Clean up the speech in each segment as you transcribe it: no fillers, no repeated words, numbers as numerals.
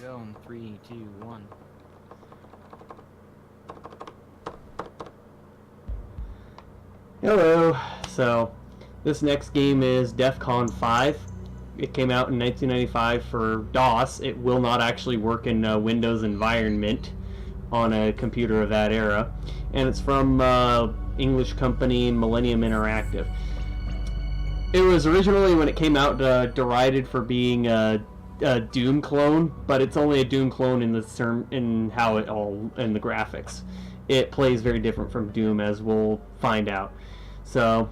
Go in 3, 2, 1. Hello. So, this next game is Defcon 5. It came out in 1995 for DOS. It will not actually work in a Windows environment on a computer of that era. And it's from English company Millennium Interactive. It was originally, when it came out, derided for being a Doom clone, but it's only a Doom clone in the in how it all in the graphics. It plays very different from Doom, as we'll find out. So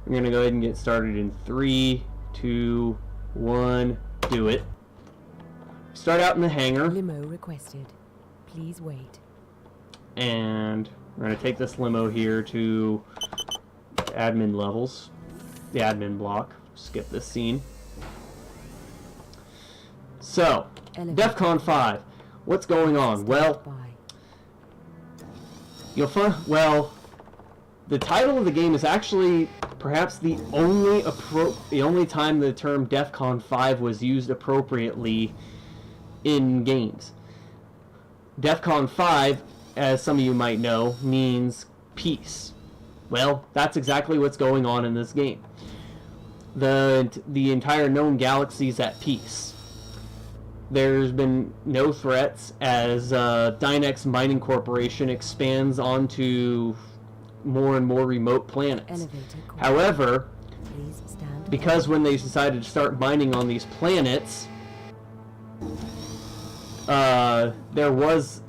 we're gonna go ahead and get started in 3, 2, 1. Do it. Start out in the hangar. Limo requested. Please wait. And we're gonna take this limo here to admin levels, the admin block. Skip this scene. So, Defcon 5. What's going on? Well, you'll find, the title of the game is actually perhaps the only time the term Defcon 5 was used appropriately in games. Defcon 5, as some of you might know, means peace. Well, that's exactly what's going on in this game. The entire known galaxy is at peace. There's been no threats as Dynex Mining Corporation expands onto more and more remote planets. However, because when they decided to start mining on these planets, there was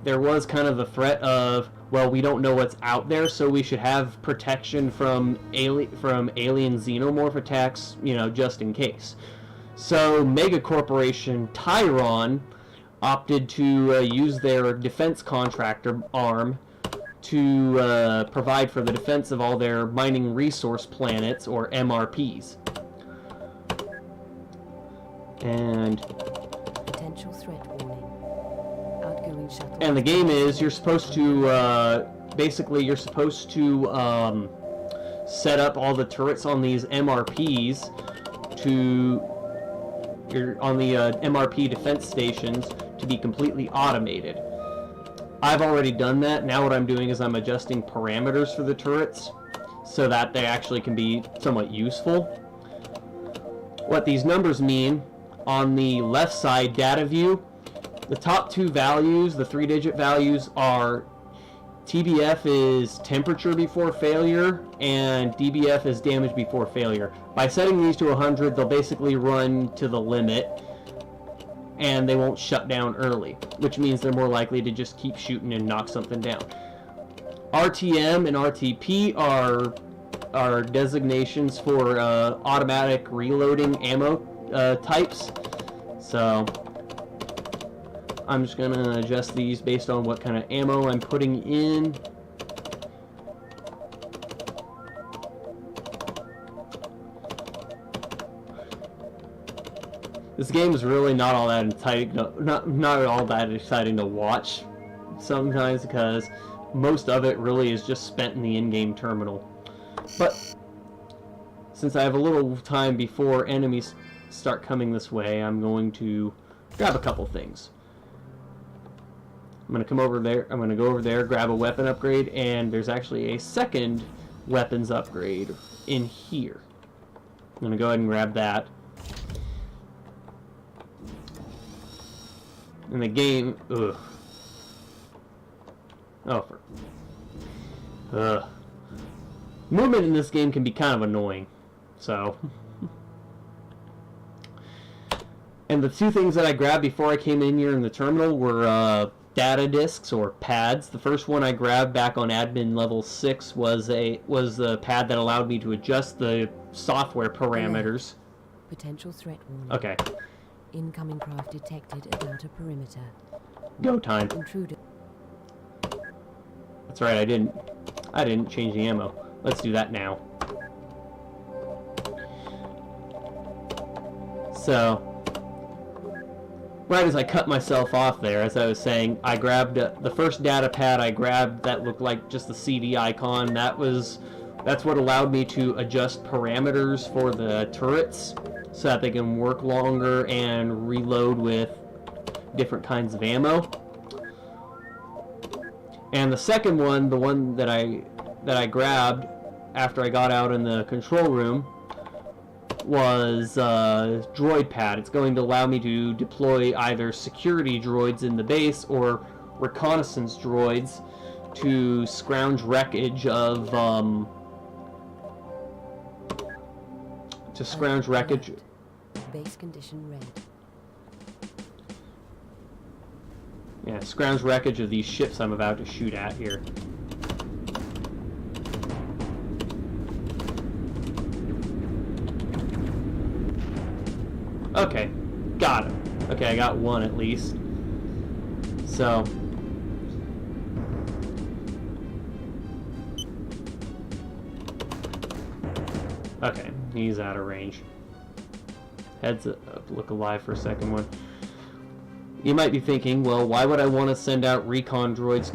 kind of the threat of, well, we don't know what's out there, so we should have protection from alien xenomorph attacks, you know, just in case. So Mega Corporation Tyron opted to use their defense contractor arm to provide for the defense of all their mining resource planets, or MRPs. And potential threat warning. Outgoing shuttle. And the game is you're supposed to basically set up all the turrets on these MRPs on the MRP defense stations to be completely automated. I've already done that. Now what I'm doing is I'm adjusting parameters for the turrets so that they actually can be somewhat useful. What these numbers mean, on the left side data view, the top two values, the 3-digit values, are TBF is temperature before failure and DBF is damage before failure. By setting these to 100, they'll basically run to the limit and they won't shut down early, which means they're more likely to just keep shooting and knock something down. RTM and RTP are designations for automatic reloading ammo types. So I'm just going to adjust these based on what kind of ammo I'm putting in. This game is really not all that exciting. Not all that exciting to watch sometimes, because most of it really is just spent in the in-game terminal. But since I have a little time before enemies start coming this way, I'm going to grab a couple things. I'm going to come over there, I'm going to go over there, grab a weapon upgrade, and there's actually a second weapons upgrade in here. I'm going to go ahead and grab that. And the game, movement in this game can be kind of annoying, so. And the two things that I grabbed before I came in here in the terminal were data disks, or pads. The first one I grabbed back on admin level 6 was the pad that allowed me to adjust the software parameters. Potential threat warning. Okay. Incoming craft detected at outer perimeter. Go time. Intruder. That's right, I didn't change the ammo. Let's do that now. So, right as I cut myself off there, as I was saying, I grabbed the first data pad I grabbed that looked like just the CD icon. That's what allowed me to adjust parameters for the turrets so that they can work longer and reload with different kinds of ammo. And the second one, the one that I grabbed after I got out in the control room, was droid pad. It's going to allow me to deploy either security droids in the base or reconnaissance droids to scrounge wreckage of Base condition red. Yeah, scrounge wreckage of these ships I'm about to shoot at here. Okay, got him. Okay, I got one at least. So... okay, he's out of range. Heads up, look alive for a second one. You might be thinking, well, why would I want to send out recon droids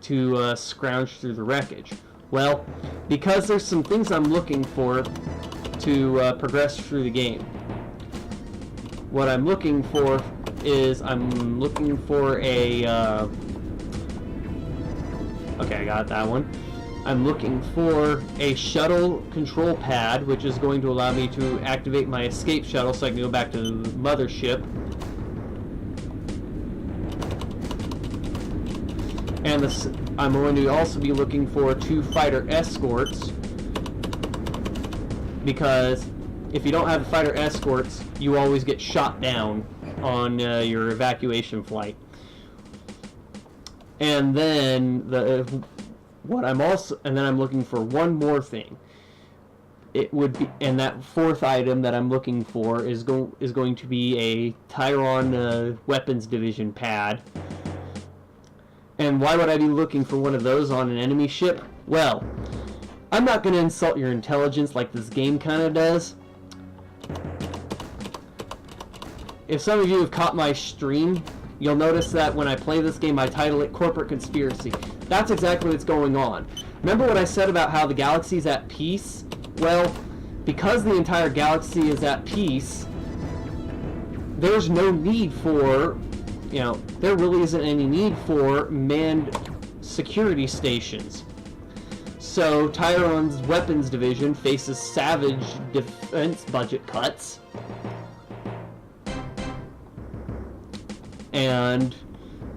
to scrounge through the wreckage? Well, because there's some things I'm looking for to progress through the game. What I'm looking for is I'm looking for a... okay, I got that one. I'm looking for a shuttle control pad, which is going to allow me to activate my escape shuttle so I can go back to the mothership. And I'm going to also be looking for 2 fighter escorts, because if you don't have fighter escorts, you always get shot down on your evacuation flight. And then I'm looking for one more thing. It would be, and that 4th item that I'm looking for is going to be a Tyron weapons division pad. And why would I be looking for one of those on an enemy ship? Well, I'm not going to insult your intelligence like this game kind of does. If some of you have caught my stream, you'll notice that when I play this game, I title it Corporate Conspiracy. That's exactly what's going on. Remember what I said about how the galaxy's at peace? Well, because the entire galaxy is at peace, there's no need for... there really isn't any need for manned security stations. So Tyron's weapons division faces savage defense budget cuts. And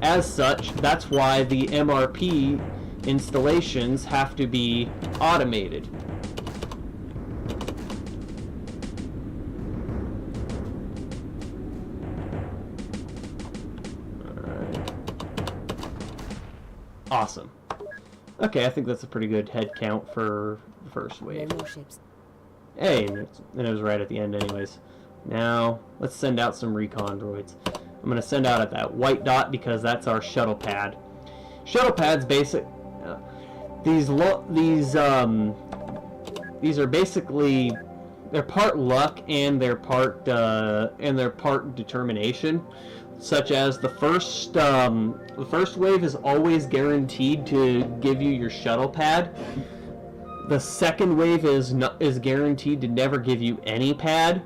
as such, that's why the MRP installations have to be automated. Awesome. Okay, I think that's a pretty good head count for the first wave. No more ships. Hey, and it was right at the end anyways. Now, let's send out some recon droids. I'm going to send out at that white dot because that's our shuttle pad. Shuttle pads basic... These are basically... They're part luck and they're part determination. Such as the first wave is always guaranteed to give you your shuttle pad. The second wave is guaranteed to never give you any pad,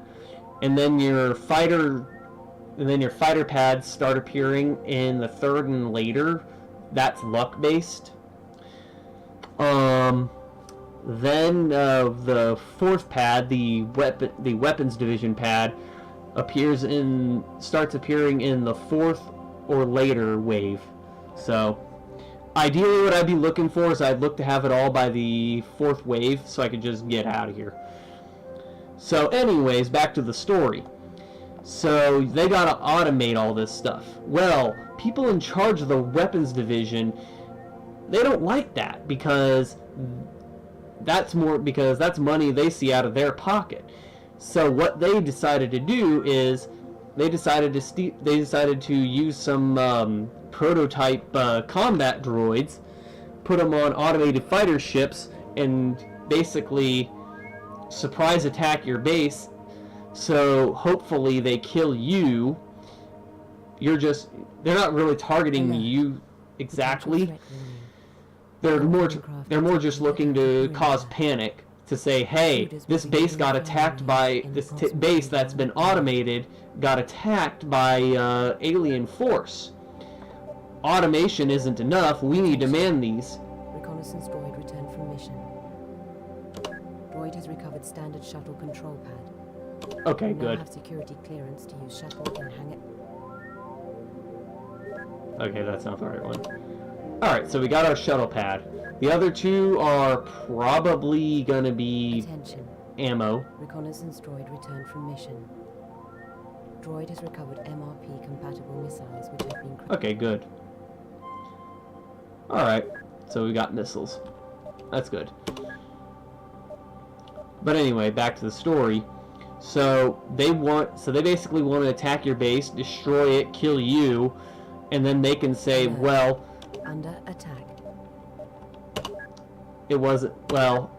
and then your fighter pads start appearing in the 3rd and later. That's luck based. Then the 4th pad, the weapons division pad, starts appearing in the 4th or later wave. So ideally what I'd be looking for is I'd look to have it all by the 4th wave so I could just get out of here. So anyways, back to the story. So they gotta automate all this stuff. Well, people in charge of the weapons division, they don't like that because that's money they see out of their pocket. So what they decided to do is they decided to use some prototype combat droids, put them on automated fighter ships, and basically surprise attack your base. So hopefully they kill you. They're not really targeting you exactly. They're more just looking to cause panic to say, hey, this base got attacked by, this base that's been automated got attacked by alien force. Automation isn't enough, we need to man these. Reconnaissance droid returned from mission. Droid has recovered standard shuttle control pad. Okay, You now good. have security clearance to use shuttle in hangar. Okay, that's not the right one. Alright, so we got our shuttle pad. The other two are probably gonna be Attention. ammo. Reconnaissance droid returned from mission. Droid has recovered MRP compatible missiles which have been Okay, good. Alright, so we got missiles. That's good. But anyway, back to the story. So they basically want to attack your base, destroy it, kill you, and then they can say, well, under attack.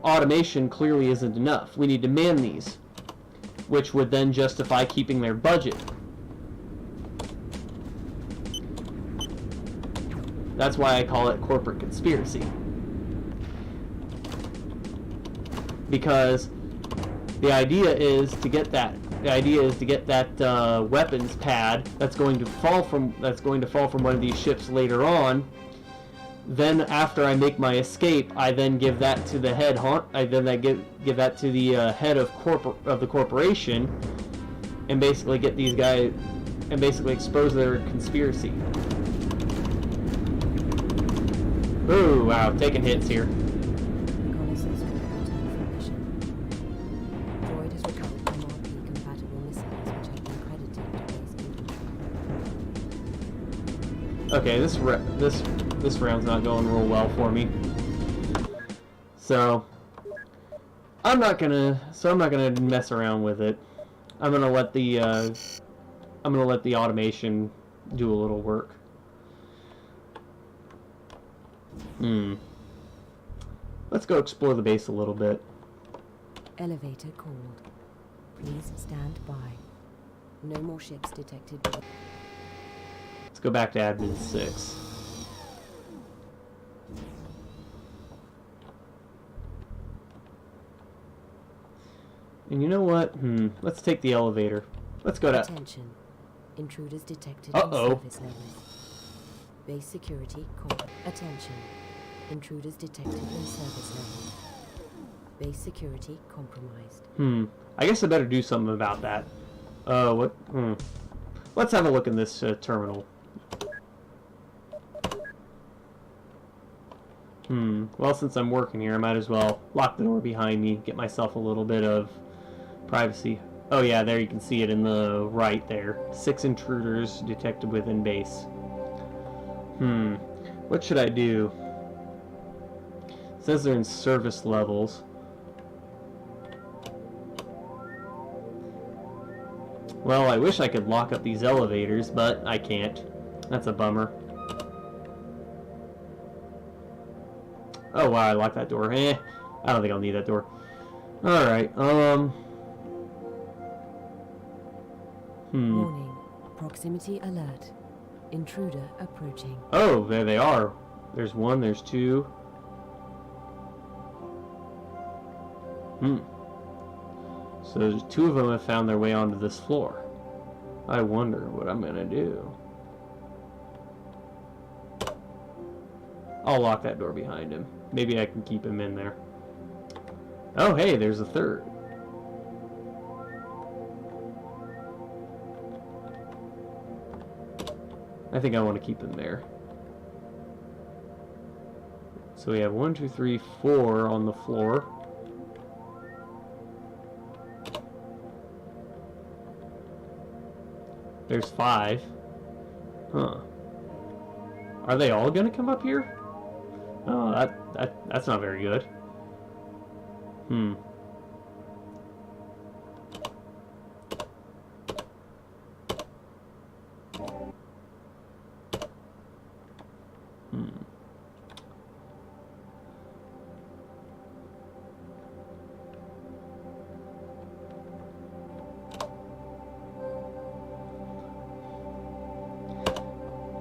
automation clearly isn't enough. We need to man these, which would then justify keeping their budget. That's why I call it corporate conspiracy. Because the idea is to get that weapons pad that's going to fall from one of these ships later on. Then after I make my escape, I then give that to the head give that to the head of the corporation, and basically get these guys and basically expose their conspiracy. Ooh, wow, taking hits here. Reconnaissance droid returned from mission. Droid has recovered MRP compatible missiles which have been credited to base infantry. Okay, this round's not going real well for me. So I'm not gonna mess around with it. I'm gonna let the automation do a little work. Let's go explore the base a little bit. Elevator called. Please stand by. No more ships detected. Let's go back to Admin 6. And you know what? Let's take the elevator. Let's go to... Attention. Intruders detected Uh-oh. in service levels. Base security called. Attention. Intruders detected in service levels. Base security compromised. I guess I better do something about that. What? Let's have a look in this terminal. Well, since I'm working here, I might as well lock the door behind me, get myself a little bit of privacy. Oh yeah, there you can see it in the right there. 6 intruders detected within base. What should I do? It says they're in service levels. Well, I wish I could lock up these elevators, but I can't. That's a bummer. Oh wow, I locked that door. I don't think I'll need that door. Alright, Warning. Proximity alert. Intruder approaching. Oh, there they are. There's one, there's two. So there's 2 of them have found their way onto this floor. I wonder what I'm gonna do. I'll lock that door behind him. Maybe I can keep him in there. Oh, hey, there's a 3rd. I think I want to keep him there. So we have 1, 2, 3, 4 on the floor. There's 5. Huh. Are they all gonna come up here? Oh, that's not very good.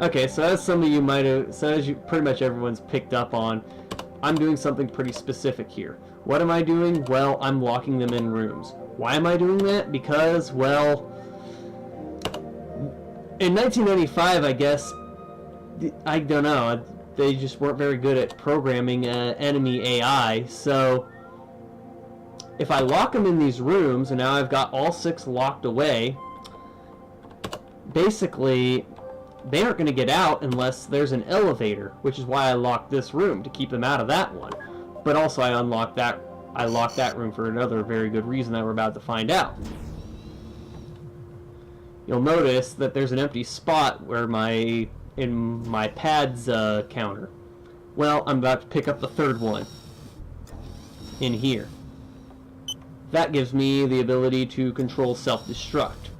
Okay, so as some of you might have, so as you pretty much everyone's picked up on, I'm doing something pretty specific here. What am I doing? Well, I'm locking them in rooms. Why am I doing that? Because, well, in 1995, I guess, I don't know, they just weren't very good at programming enemy AI, so if I lock them in these rooms, and now I've got all 6 locked away, basically, they aren't going to get out unless there's an elevator, which is why I locked this room, to keep them out of that one. But also I locked that room for another very good reason that we're about to find out. You'll notice that there's an empty spot where in my pads counter. Well, I'm about to pick up the 3rd one in here. That gives me the ability to control self-destruct.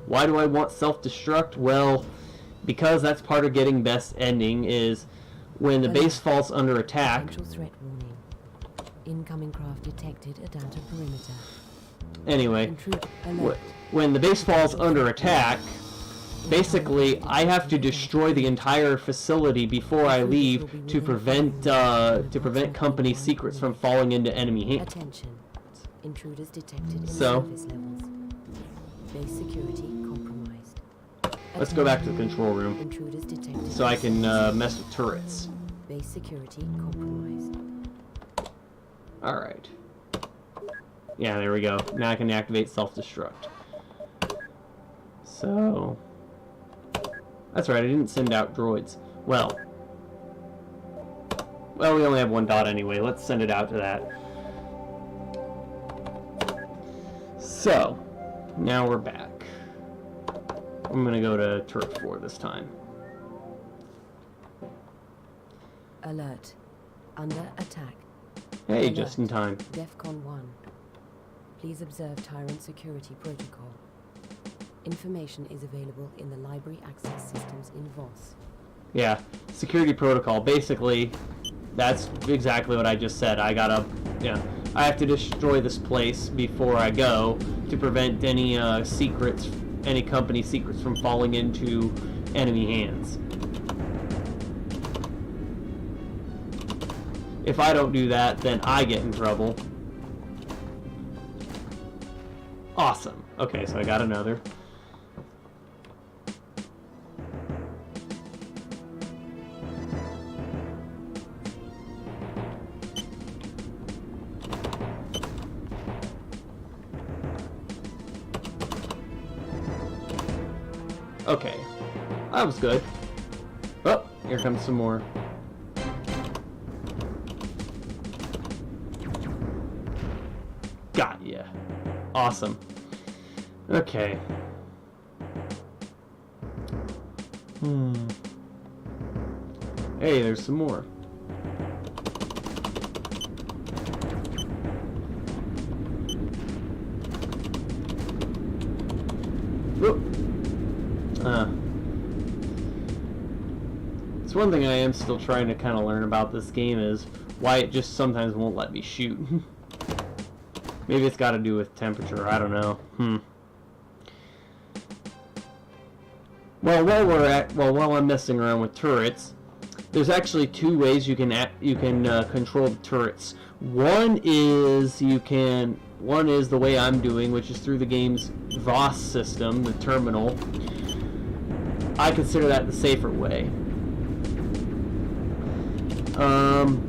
Why do I want self-destruct? Well, because that's part of getting best ending is when the base falls under attack. Potential threat warning. Incoming craft detected at outer perimeter. Anyway, when the base falls under attack, basically I have to destroy the entire facility before I leave to prevent company secrets from falling into enemy hands. Attention. Intruders detected in So, service levels. Base security compromised. Let's go back to the control room Intruders detected so I can mess with turrets. Base security compromised. Alright. Yeah, there we go. Now I can activate self-destruct. So, that's right, I didn't send out droids. Well, we only have 1 dot anyway. Let's send it out to that. So, now we're back. I'm gonna go to turret 4 this time. Alert. Under attack. Hey, Alert. just in time. Defcon 1. Please observe Tyrant security protocol. Information is available in the library access systems in VOS. Yeah, security protocol. Basically, that's exactly what I just said. I have to destroy this place before I go to prevent any any company secrets from falling into enemy hands. If I don't do that, then I get in trouble. Awesome. Okay, so I got another. Okay, that was good. Oh, here comes some more. Got ya. Awesome. Okay. Hey, there's some more. Whoop. It's one thing I am still trying to kind of learn about this game is why it just sometimes won't let me shoot. Maybe it's got to do with temperature. I don't know. Well, while I'm messing around with turrets, there's actually 2 ways you can control the turrets. One is the way I'm doing, which is through the game's VOS system, the terminal. I consider that the safer way.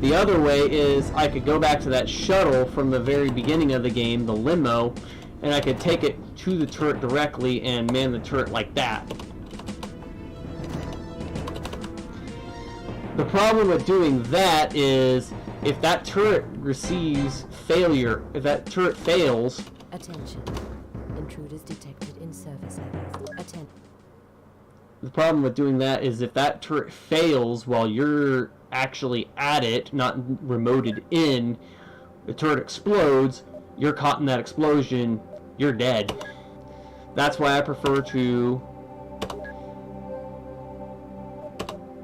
The other way is I could go back to that shuttle from the very beginning of the game, the limo, and I could take it to the turret directly and man the turret like that. The problem with doing that is if that turret receives failure, if that turret fails... Attention. Intruders detected in service levels. Attention. The problem with doing that is if that turret fails while you're actually at it, not remoted in, the turret explodes, you're caught in that explosion, you're dead. That's why I prefer to...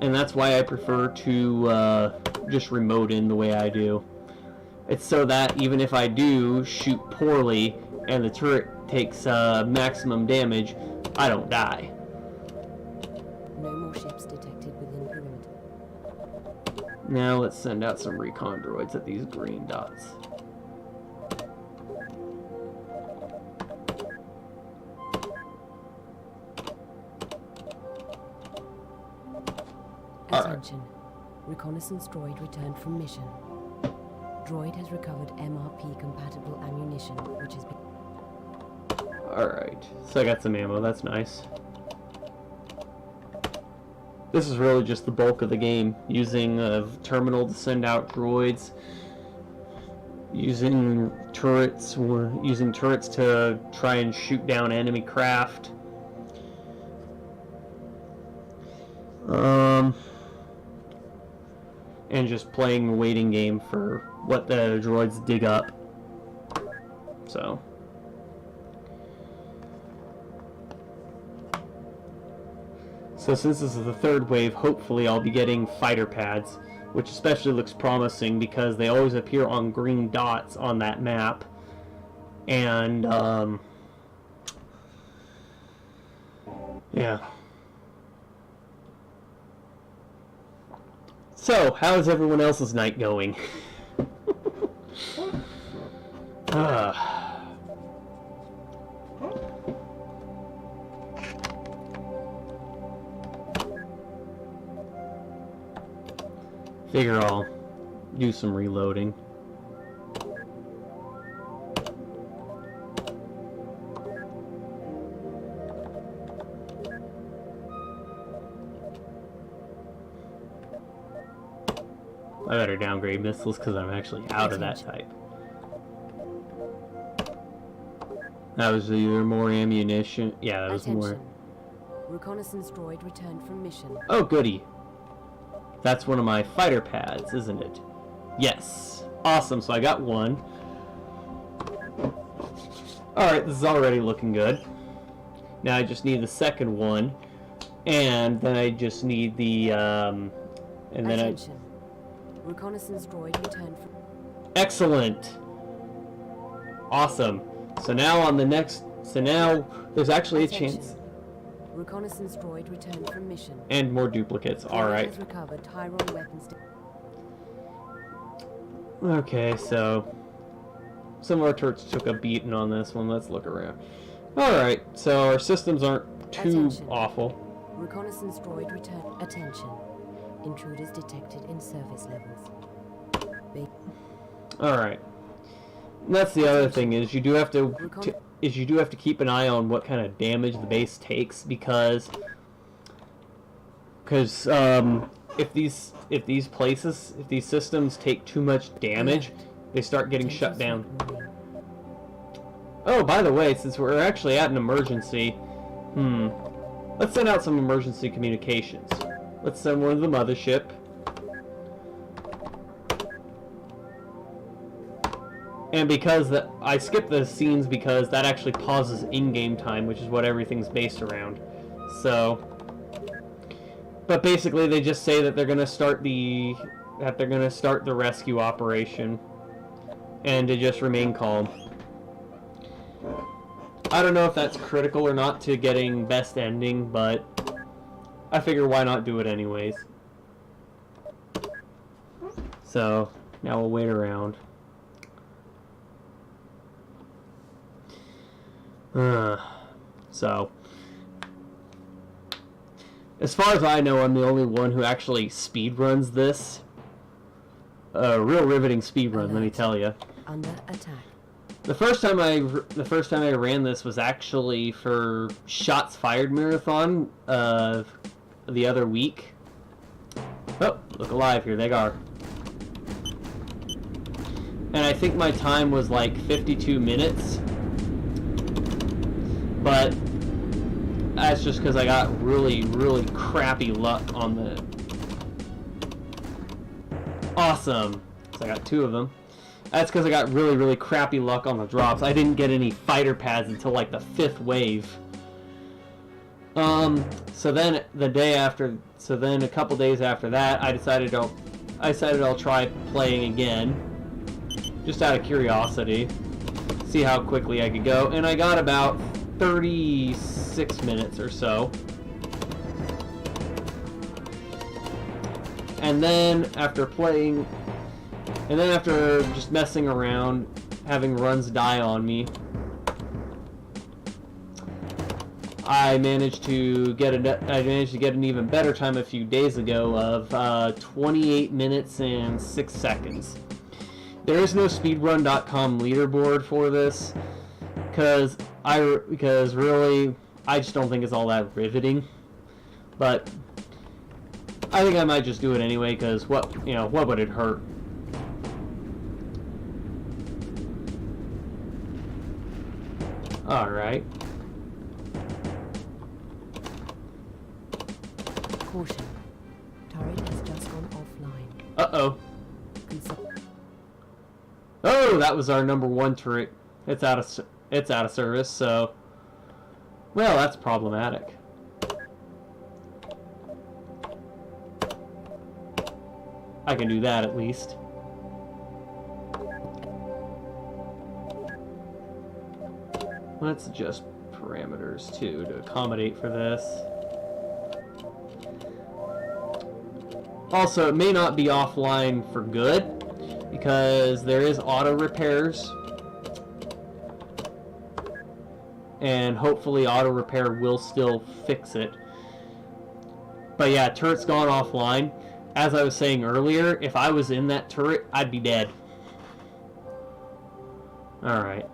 And that's why I prefer to just remote in the way I do. It's so that even if I do shoot poorly and the turret takes maximum damage, I don't die. No more ships detected within perimeter. Now let's send out some recon droids at these green dots. Attention. Reconnaissance droid returned from mission. Droid has recovered MRP-compatible ammunition, which has been... Alright, so I got some ammo, that's nice. This is really just the bulk of the game, using a terminal to send out droids, using turrets to try and shoot down enemy craft. And just playing a waiting game for what the droids dig up. So since this is the third wave, hopefully I'll be getting fighter pads, which especially looks promising because they always appear on green dots on that map. And yeah. So, how is everyone else's night going? Figure I'll do some reloading. I better downgrade missiles because I'm actually out of that type. That was either more ammunition. Yeah, that was more. Reconnaissance droid returned from mission. Oh, goody. That's one of my fighter pads, isn't it? Yes. Awesome, so I got one. Alright, this is already looking good. Now I just need the second one. And then I just need the, Attention. Reconnaissance droid returned from... Excellent! Awesome. So now on the next... So now there's actually a chance... Reconnaissance droid returned from mission. And more duplicates. Alright. Has recovered Tyrol weapons. Okay, so... Some of our turrets took a beating on this one. Let's look around. Alright, so our systems aren't too awful. Reconnaissance droid returned. Attention. Intruders detected in service levels. Alright. That's the other thing is you do have to keep an eye on what kind of damage the base takes because if these systems take too much damage, they start getting shut down. Oh, by the way, since we're actually at an emergency, let's send out some emergency communications. Let's send one to the mothership. And because I skipped the scenes because that actually pauses in-game time, which is what everything's based around. So, but basically they just say that they're going to start the rescue operation and to just remain calm. I don't know if that's critical or not to getting best ending, but I figure why not do it anyways. So, now we'll wait around. So, as far as I know, I'm the only one who actually speedruns this. Real riveting speedrun, let me tell you. Under attack. The first time I ran this was actually for Shots Fired Marathon the other week. Oh, look alive, here they are. And I think my time was like 52 minutes. But that's just because I got really, really crappy luck on the... Awesome! So I got 2 of them. That's because I got really, really crappy luck on the drops. I didn't get any fighter pads until like the 5th wave. So then a couple days after that, I decided I'll try playing again, just out of curiosity, see how quickly I could go, and I got about 36 minutes or so. And then after just messing around, having runs die on me, I managed to get an even better time a few days ago of 28 minutes and 6 seconds. There is no speedrun.com leaderboard for this because really I just don't think it's all that riveting. But I think I might just do it anyway because what would it hurt? All right. Caution. Turret has just gone offline. Uh-oh. Consult. Oh, that was our number 1 turret. It's out of service, so well, that's problematic. I can do that at least. Let's adjust parameters too to accommodate for this. Also, it may not be offline for good because there is auto repairs, and hopefully auto repair will still fix it. But yeah, turret's gone offline. As I was saying earlier, if I was in that turret, I'd be dead. Alright.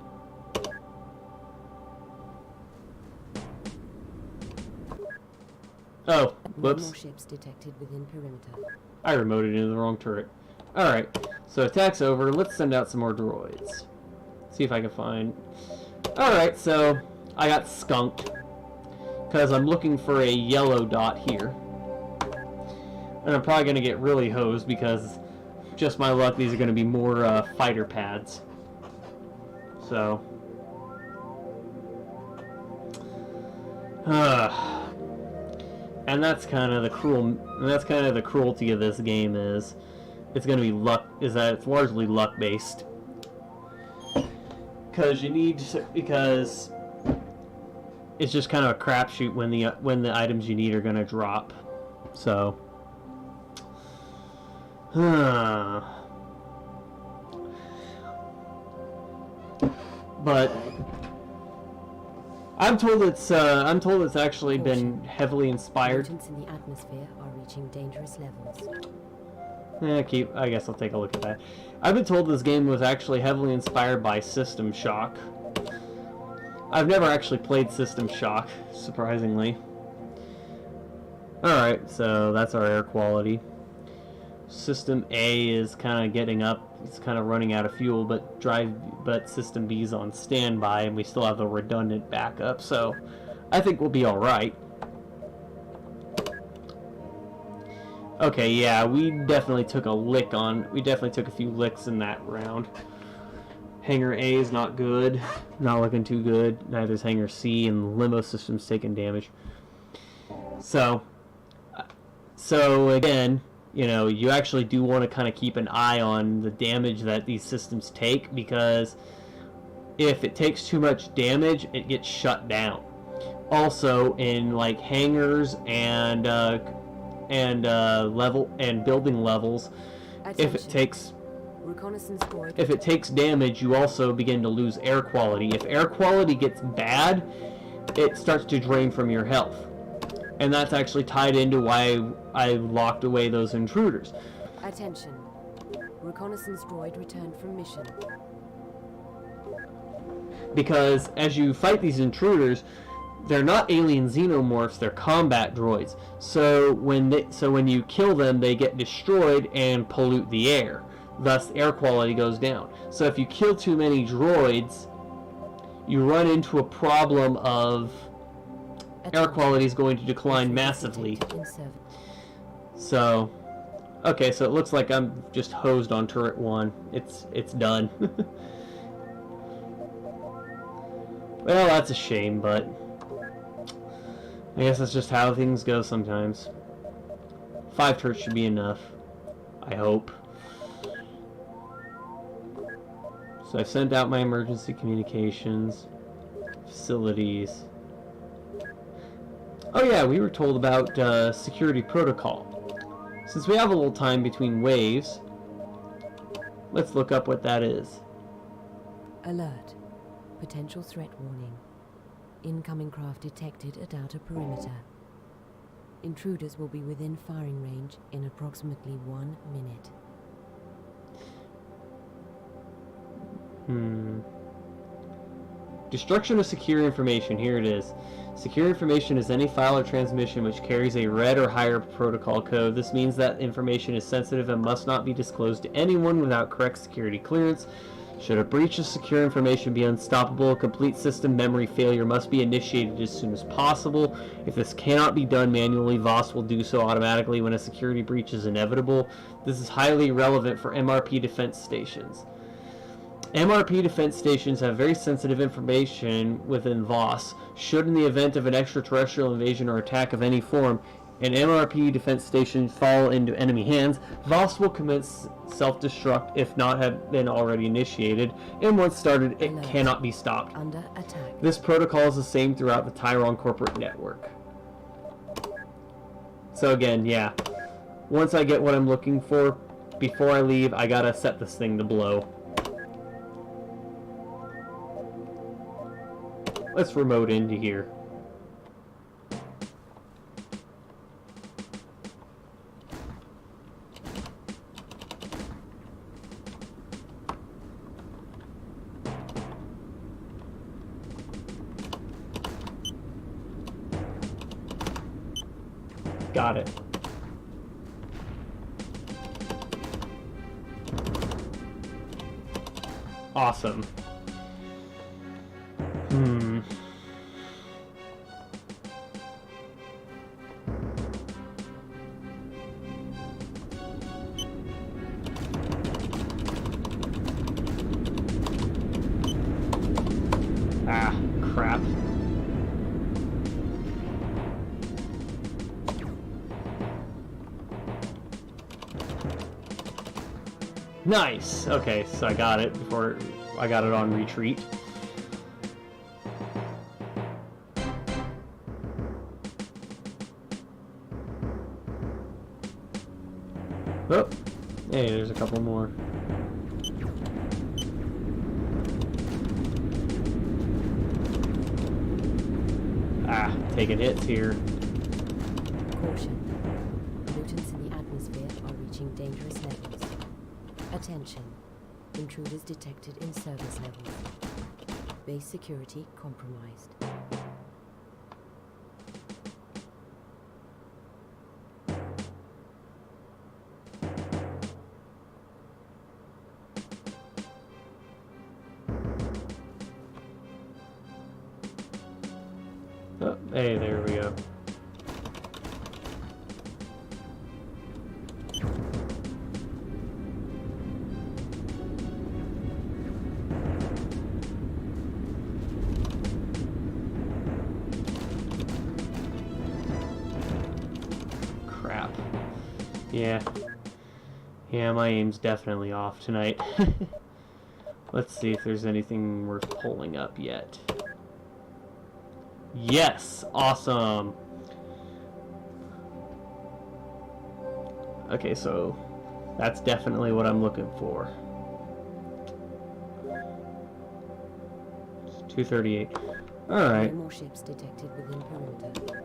Oh, whoops. More ships detected within perimeter. I remoted into the wrong turret. Alright, so attack's over. Let's send out some more droids. See if I can find... Alright, so I got skunked because I'm looking for a yellow dot here. And I'm probably going to get really hosed because, just my luck, these are going to be more fighter pads. So... and that's kind of the cruelty of this game is it's going to be luck, is that it's largely luck based. Because it's just kind of a crapshoot when the items you need are going to drop. So but I'm told it's actually been heavily inspired. Mutants in the atmosphere are reaching dangerous levels. I guess I'll take a look at that. I've been told this game was actually heavily inspired by System Shock. I've never actually played System Shock, surprisingly. Alright, so that's our air quality. System A is kind of getting up. It's kind of running out of fuel, but System B is on standby, and we still have the redundant backup, so I think we'll be alright. Okay, yeah, we definitely took a few licks in that round. Hangar A is not good, not looking too good. Neither is Hangar C, and the limo system's taking damage. So again, you know, you actually do want to kind of keep an eye on the damage that these systems take, because if it takes too much damage, it gets shut down. Also, in like hangars and building levels, if it takes damage, you also begin to lose air quality. If air quality gets bad, it starts to drain from your health. And that's actually tied into why I locked away those intruders. Attention. Reconnaissance droid returned from mission. Because as you fight these intruders, they're not alien xenomorphs, they're combat droids. So when you kill them, they get destroyed and pollute the air. Thus, air quality goes down. So if you kill too many droids, you run into a problem of air quality is going to decline massively. So, okay, so it looks like I'm just hosed on turret 1. It's done. Well, that's a shame, but I guess that's just how things go sometimes. 5 turrets should be enough, I hope. So I sent out my emergency communications, facilities. Oh yeah, we were told about security protocol. Since we have a little time between waves, let's look up what that is. Alert. Potential threat warning. Incoming craft detected at outer perimeter. Intruders will be within firing range in approximately 1 minute. Destruction of secure information. Here it is. Secure information is any file or transmission which carries a red or higher protocol code. This means that information is sensitive and must not be disclosed to anyone without correct security clearance. Should a breach of secure information be unstoppable, complete system memory failure must be initiated as soon as possible. If this cannot be done manually, VOS will do so automatically when a security breach is inevitable. This is highly relevant for MRP defense stations. MRP defense stations have very sensitive information within VOS. Should, in the event of an extraterrestrial invasion or attack of any form, an MRP defense station fall into enemy hands, VOS will commence self-destruct if not have been already initiated, and once started, it cannot be stopped. Under attack. This protocol is the same throughout the Tyron corporate network. So again, yeah, once I get what I'm looking for, before I leave, I gotta set this thing to blow. Let's remote into here. Got it. Awesome. Ah, crap. Nice! Okay, so I got it before I got it on retreat. Oh! Hey, there's a couple more. Ah, taking hits here. Caution. Pollutants in the atmosphere are reaching dangerous levels. Attention. Intruders detected in service levels. Base security compromised. Oh, hey, there we go. Crap. Yeah, my aim's definitely off tonight. Let's see if there's anything worth pulling up yet. Yes! Awesome! Okay, so that's definitely what I'm looking for. It's 238. Alright. No more ships detected within perimeter.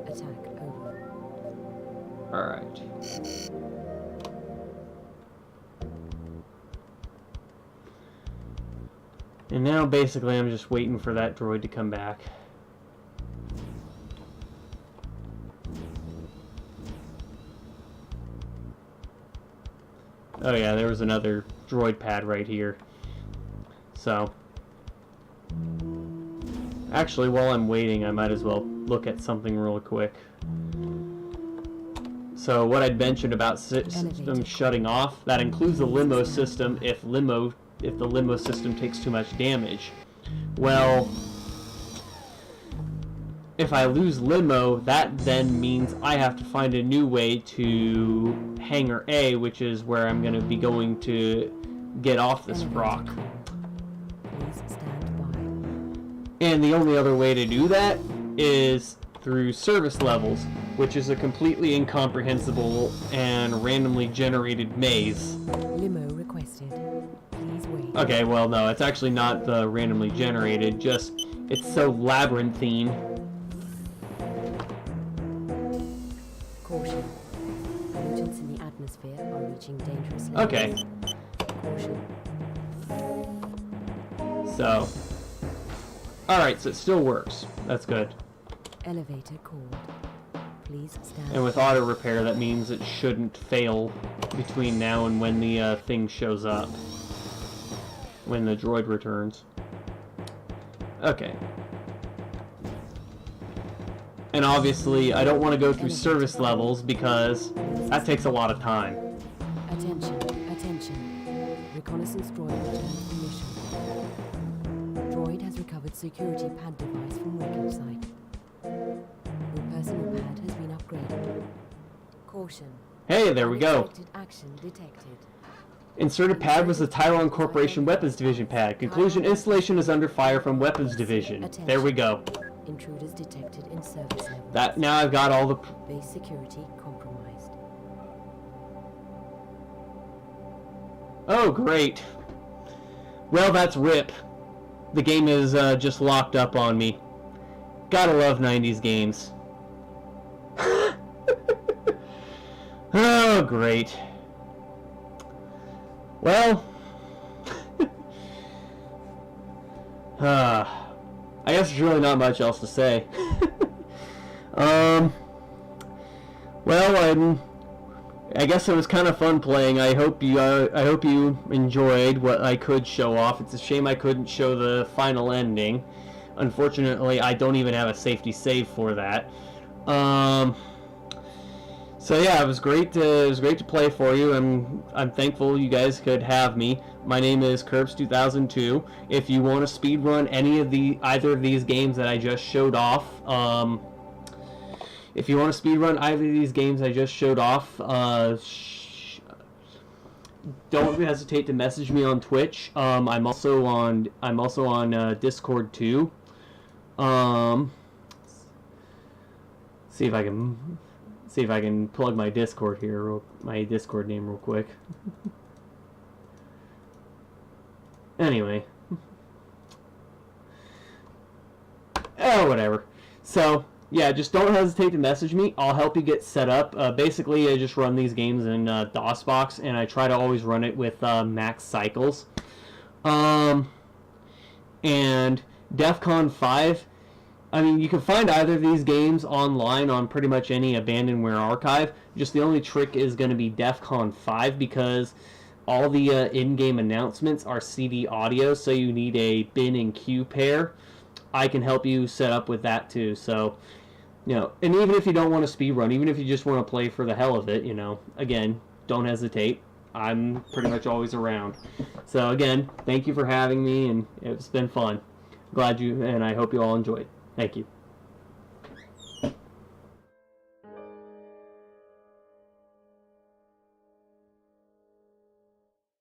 Attack over. Alright. And now basically I'm just waiting for that droid to come back. Oh yeah, there was another droid pad right here. So, actually while I'm waiting I might as well look at something real quick. So what I'd mentioned about system shutting off, that includes the limo system if the limo system takes too much damage. Well, if I lose limo, that then means I have to find a new way to Hangar A, which is where I'm going to be going to get off this rock. Please stand by. And the only other way to do that is through service levels, which is a completely incomprehensible and randomly generated maze. Limo requested. Please wait. Okay, well no, it's actually not the randomly generated, just It's so labyrinthine. Caution. Pollutants in the atmosphere are reaching dangerous levels. Okay. Caution. So. Alright, so it still works. That's good. Elevator called. Please stand. And with auto repair, that means it shouldn't fail between now and when the thing shows up. When the droid returns. Okay. And obviously, I don't want to go through service levels because that takes a lot of time. Attention, attention. Reconnaissance droid returned from mission. Droid has recovered security pad device from wreckage site. Your personal pad has been upgraded. Caution. Hey, there we go. Unexpected action detected. Inserted pad was the Tyrone Corporation Weapons Division pad. Conclusion, installation is under fire from Weapons Division. There we go. Intruders detected in service level. That, now I've got all the... Base security compromised. Oh, great. Well, that's RIP. The game is just locked up on me. Gotta love 90s games. Oh, great. Well... I guess there's really not much else to say. Well, I guess it was kind of fun playing. I hope you enjoyed what I could show off. It's a shame I couldn't show the final ending. Unfortunately, I don't even have a safety save for that. So yeah, it was great to play for you, and I'm thankful you guys could have me. My name is Kirbs2002. If you want to speedrun either of these games that I just showed off, don't hesitate to message me on Twitch. I'm also on Discord too. See if I can plug my Discord here, my Discord name real quick. Anyway. Oh, whatever. So, yeah, just don't hesitate to message me. I'll help you get set up. Basically, I just run these games in DOSBox, and I try to always run it with max cycles. And Defcon 5... I mean, you can find either of these games online on pretty much any abandonware archive. Just the only trick is going to be Defcon 5 because all the in-game announcements are CD audio, so you need a bin and cue pair. I can help you set up with that too. So, you know, and even if you don't want to speedrun, even if you just want to play for the hell of it, you know, again, don't hesitate. I'm pretty much always around. So again, thank you for having me, and it's been fun. And I hope you all enjoyed. Thank you.